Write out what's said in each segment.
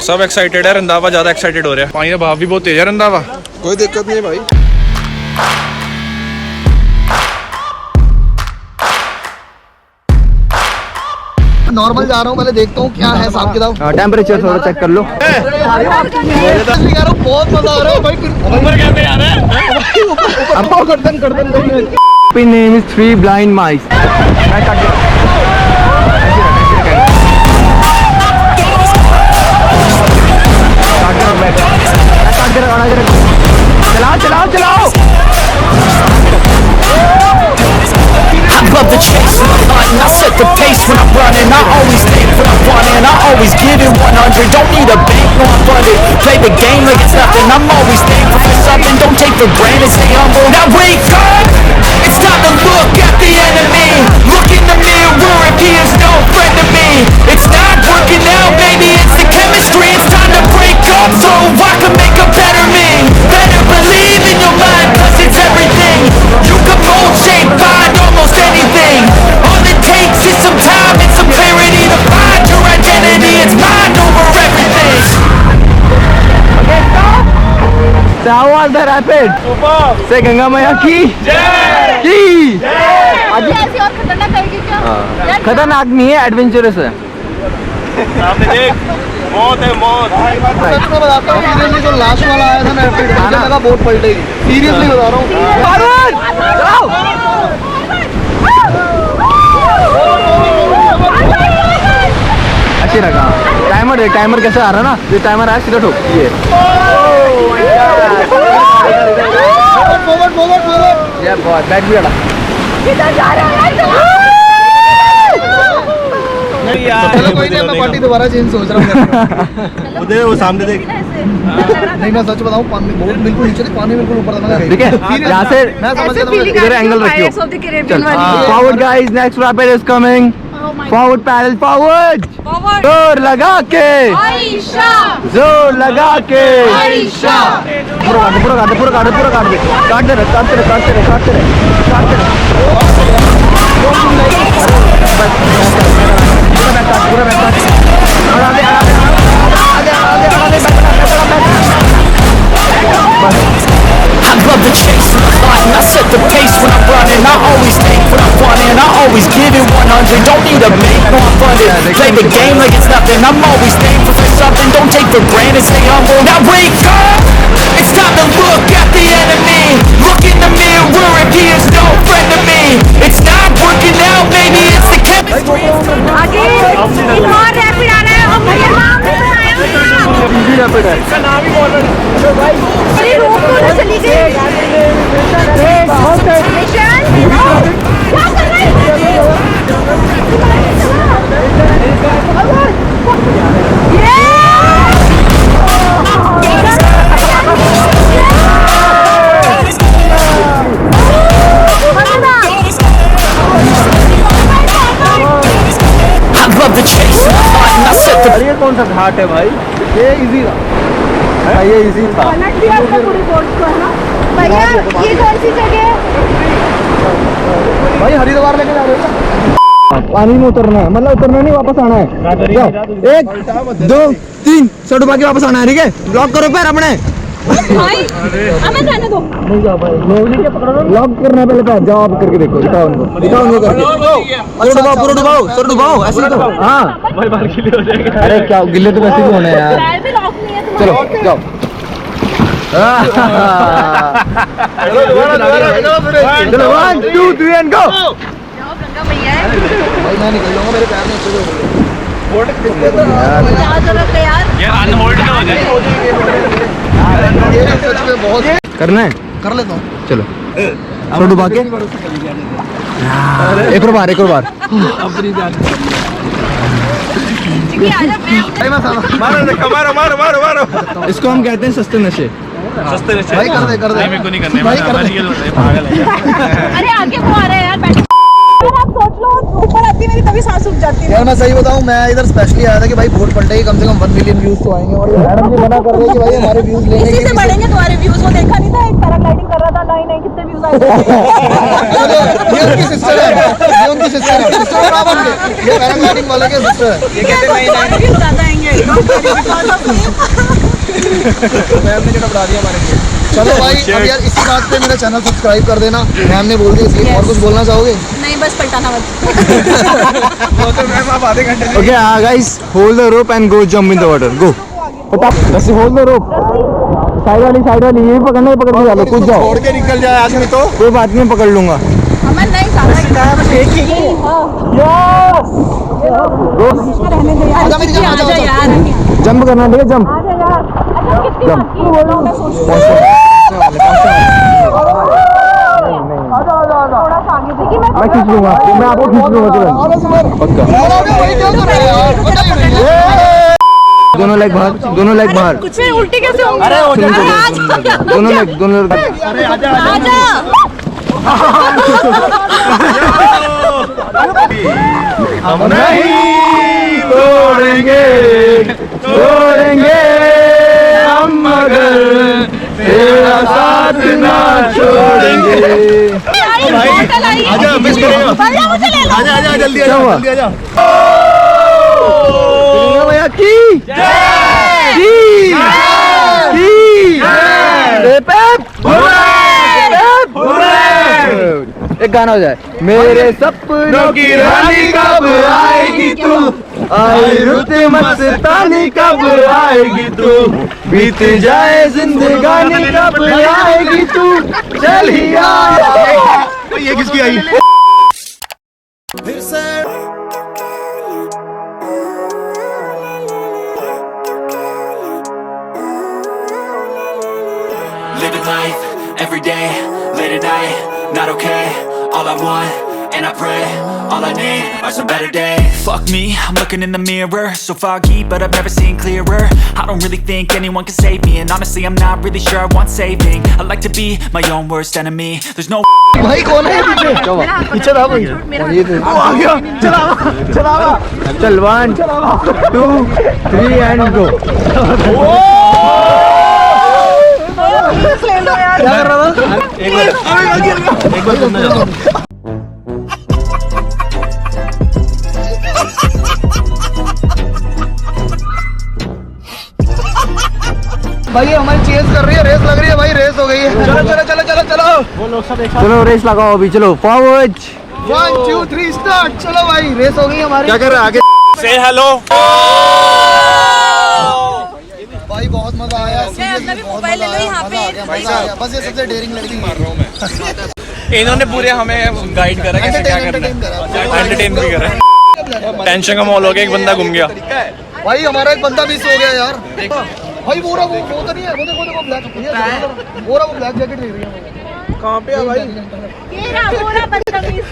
सब एक्साइटेड है, रंधावा ज्यादा एक्साइटेड हो रहा है। पानी का भाव भी बहुत तेज है रंधावा। कोई दिक्कत नहीं है भाई। नॉर्मल जा रहा हूँ, पहले देखता हूँ क्या है हिसाब किताब। टेम्परेचर थोड़ा चेक कर लो। बहुत मजा आ रहा है भाई। ऊपर कैसे जा रहा है? My name is Three Blind Mice. चलाओ चलाओ। I love the chase and the hunt, and I set the pace when I'm running. I always think what I want and I always give it 100. Don't need a bank, no I'm funded. Play the game like it's nothing. I'm always thankful for something. Don't take for granted, stay humble. Now wake up, it's time to look at the enemy. Look in the mirror if he is no friend to me. It's not working out, maybe it's the chemistry. It's time to break up so I can make a better me. Better believe in your mind, cause it's everything. You can mold, shape, find almost anything. All it takes is some time and some clarity to find your identity. It's mind over everything. Okay, stop. So how was the rapid? Say Ganga Maya की की। ऐसी और खतरनाक करेगी क्या? खतरनाक नहीं है, एडवेंचरस है। सामने देख, मौत है मौत। मैं बताता हूँ, सीरियसली जो लास्ट वाला आया था ना, मुझे लगा बोट पलटेगी। सीरियसली बता रहा हूँ। अच्छी लगा। टाइमर कैसे आ रहा ना? ये टाइमर आया सीधा ठोक ये। ये बहुत बैठ भी अड़ा। चलो कोई नहीं, मैं पार्टी दोबारा चेंज सोच रहा हूँ। वो सामने देख। नहीं मैं सच बताऊँ, पानी बहुत बिल्कुल नीचे थी, पानी बिल्कुल ऊपर था। ठीक है, यहाँ से इधर एंगल रखियो। Forward guys, next rapid is coming. Forward paddle forward. जोर लगा के, जोर लगा के। पूरा काट दे। काटते रहे। पूरा बैक काट। I love the chase and the hunt, and I set the pace when I'm running. I always think what I want and I always give it 100. Don't need a bank, no I'm funded. Play the game like it's nothing. I'm always thankful for something. Don't take for granted, stay humble. Now wake up, it's time to look at the enemy. Look in the mirror if he is no friend to me. It's not working out, maybe it's the chemistry. आगे एक और rapid आना है और भैया नाम नहीं बताया ना। इजी रैपिड है। इसका नाम ही बोल रहा है। अरे रोक तो चली गई। मिशन क्या कर रहे I love the chase and the hunt, and I set the ये कौन सा घाट है भाई? ये इजी था। ये इजी था। पलट दिया उसने पूरी बोट को, है ना भैया? ये कौन सी जगह है? भाई हरिद्वार लेके जा रहे हो? पानी में उतरना है, मतलब उतरना नहीं, वापस आना है। जाओ, 1 2 3 सब डुबा के वापस आना है। ठीक है, लॉक करो पैर अपने। भाई हमें जाने दो। लॉक करना है पहले पैर। जाओ आप करके देखो, दिखाओ उनको करके। पूरा डुबाओ ऐसे तो। हाँ भाई बाहर गिले हो जाएगा। अरे क्या गिले तो वैसे भी होने हैं यार। पैर भी लॉक नहीं है चलो जाओ। चलो 1 2 3 एंड गो। गंगा भैया है। भाई मैं निकल जाऊंगा, मेरे पैर में अच्छे से क्या जरूरत है यार? ये अनहोल्ड ना हो जाए। ये सच में बहुत करना है, कर लेता हूँ। चलो थोड़ा डुबा के एक और बार मारो। इसको हम कहते हैं सस्ते नशे। सस्ते नशे। भाई कर दे मेरे को नहीं करने। भाई कर दे। पागल है। अरे आगे वो आ रहे हैं यार, बैठो। आप सोच लो ऊपर आती मेरी तभी सांस रुक जाती है। यार मैं सही बताऊं, मैं इधर स्पेशली आया था कि भाई बोट पलटेगी, कम से कम 1 मिलियन व्यूज तो आएंगे, और मैडम जी मना कर रहे हैं कि भाई हमारे व्यूज लेने इसी के से बढ़ेंगे तुम्हारे व्यूज। वो देखा नहीं था, एक पैराग्लाइडिंग कर रहा था, नहीं नहीं कितने व्यूज आए थे। ये उनकी सिस्टर है, ये उनकी सिस्टर है, सिस्टर बराबर है, ये पैराग्लाइडिंग वाले के सिस्टर है। ये कहते नहीं नहीं व्यूज ज्यादा आएंगे। मैम ने जगह बढ़ा दिया हमारे लिए। चलो भाई अब यार इसी बात पे मेरा चैनल सब्सक्राइब कर देना, मैम ने बोल दिया इसलिए। और कुछ बोलना चाहोगे? नहीं बस पलटाना मत। मैम आप आधे घंटे Okay, guys, hold the rope and go jump in the water. Go. रस्सी hold the rope. साइड वाली ये भी पकड़ना ही पकड़ के चलो, कूद जाओ। छोड़ के निकल जाए आदमी तो कोई बात नहीं, पकड़ लूंगा। मैं नहीं रहने दे यार। आजा मेरी जगह, आजा यार। जंप करना, ठीक है? जंप। आजा यार। अच्छा कितनी बात की बोल रहा हूं मैं, सोच थोड़ा सा आगे देखिए। मैं खींच लूंगा, मैं आपको खींच लूंगा तुरंत, पक्का। दोनों लेग बाहर, दोनों लेग बाहर। कुछ नहीं, उल्टी कैसे होंगी? अरे दोनों लेग अरे आजा आजा। हम नहीं तोड़ेंगे हम, मगर तेरा साथ ना छोड़ेंगे। आजा मिस करेगा। आजा आजा जल्दी आजा, जल्दी आजा। भैया की एक गाना हो जाए। मेरे सपनों की रानी कब आएगी तू, आई रुत मस्तानी कब आएगी तू, बीत जाए जिंदगानी कब आएगी तू, चलिए। ये किसकी आई? Living life, every day, late at night, not okay. All I want, and I pray, all I need are some better days. Fuck me, I'm looking in the mirror, so foggy, but I've never seen clearer. I don't really think anyone can save me, and honestly I'm not really sure I want saving. I like to be my own worst enemy. There's no भाई कौन है पीछे? पीछे था भाई। वो आ गया, चला। चल 1 2 3 एंड गो। क्या कर रहा था? एक बार सुनना चाहता हूँ। भाई हमारी चेस कर रही है, रेस लग रही है भाई, रेस हो गई है। चलो वो लोग सब एक साथ। चलो रेस लगाओ अभी, चलो फॉरवर्ड। 1 2 3 स्टार्ट। चलो भाई रेस हो गई हमारी। क्या कर रहे हैं आगे? से हेलो भाई बहुत मजा आया। मोबाइल ले लो यहाँ पे। बस ये सबसे डेयरिंग लड़की मार रहा हूँ मैं। इन्होंने पूरे हमें गाइड करा कैसे क्या करना है, एंटरटेन भी करा। टेंशन का माहौल हो गया, एक बंदा घूम गया। भाई हमारा एक बंदा मिस हो गया यार। भाई वो तो नहीं है, वो देखो ब्लैक, वो ब्लैक जैकेट ले रही है। कहाँ पे है भाई? ये रहा बदतमीज।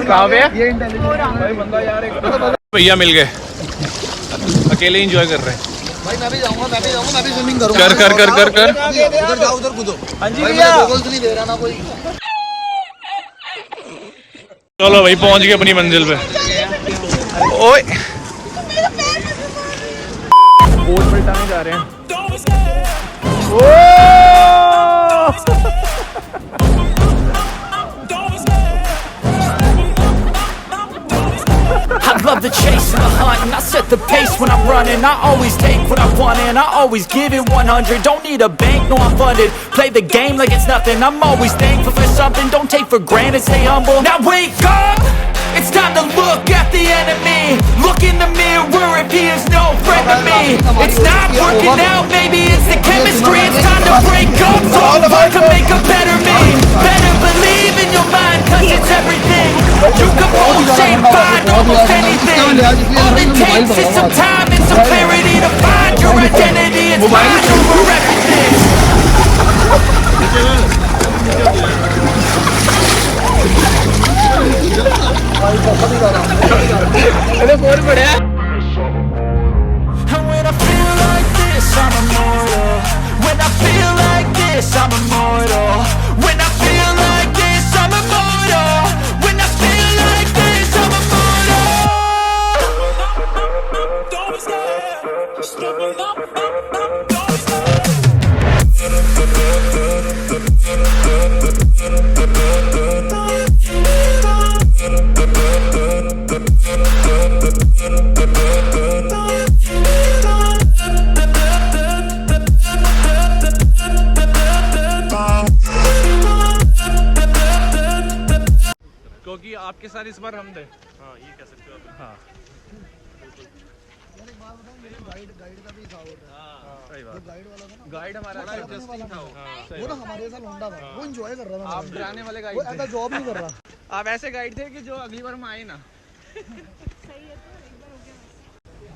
कहाँ पे है? ये इंटेलिजेंट भाई बंदा यार। भैया मिल गए, अकेले एंजॉय कर रहे हैं। भाई मैं भी जाऊंगा, मैं भी स्विमिंग करूंगा। कर उधर जाओ, उधर कूदो। हाँ जी भैया, गोगल्स नहीं दे रहा ना कोई। चलो भाई पहुंच गए अपनी मंजिल पे। ओए बोट पलटाने जा रहे हैं। I love the chase and the hunt, and I set the pace when I'm running. I always take what I want and I always give it 100. Don't need a bank, no I'm funded. Play the game like it's nothing. I'm always thankful for something. Don't take for granted, stay humble. Now wake up, it's time to look at the enemy. Look in the mirror if he is no friend to me. It's not working out, maybe it's the chemistry. It's time to break up, so I can make a better me. Better believe in your mind, cause it's everything. You can mold, shape, find almost anything. All it takes is some time and some clarity to find your identity. It's mind over everything. And when I feel like this, I'm immortal. When I feel like this, I'm immortal. When I feel like this, I'm immortal. When I feel like this, I'm क्योंकि आपके साथ इस बार हम थे। हाँ ये कह सकते हो आप। हाँ गाइड का भी था वो। सही बात। गाइड वाला था ना, गाइड हमारा इंटरेस्टिंग था वो ना, हमारे साथ लौंडा था, वो एंजॉय कर रहा था। आप डराने वाले वो गाइड ऐसा जॉब नहीं कर रहा। आप ऐसे गाइड थे कि जो अगली बार हम आए ना।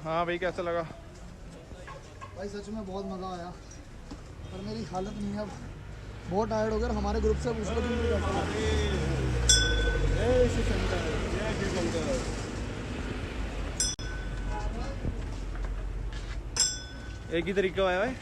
हाँ भाई कैसा लगा? भाई सच में बहुत मज़ा आया, पर मेरी हालत नहीं है अब, बहुत टायर्ड हो गया। हमारे ग्रुप से पूछ लो तुम कैसा लगा। एक ही तरीका है भाई।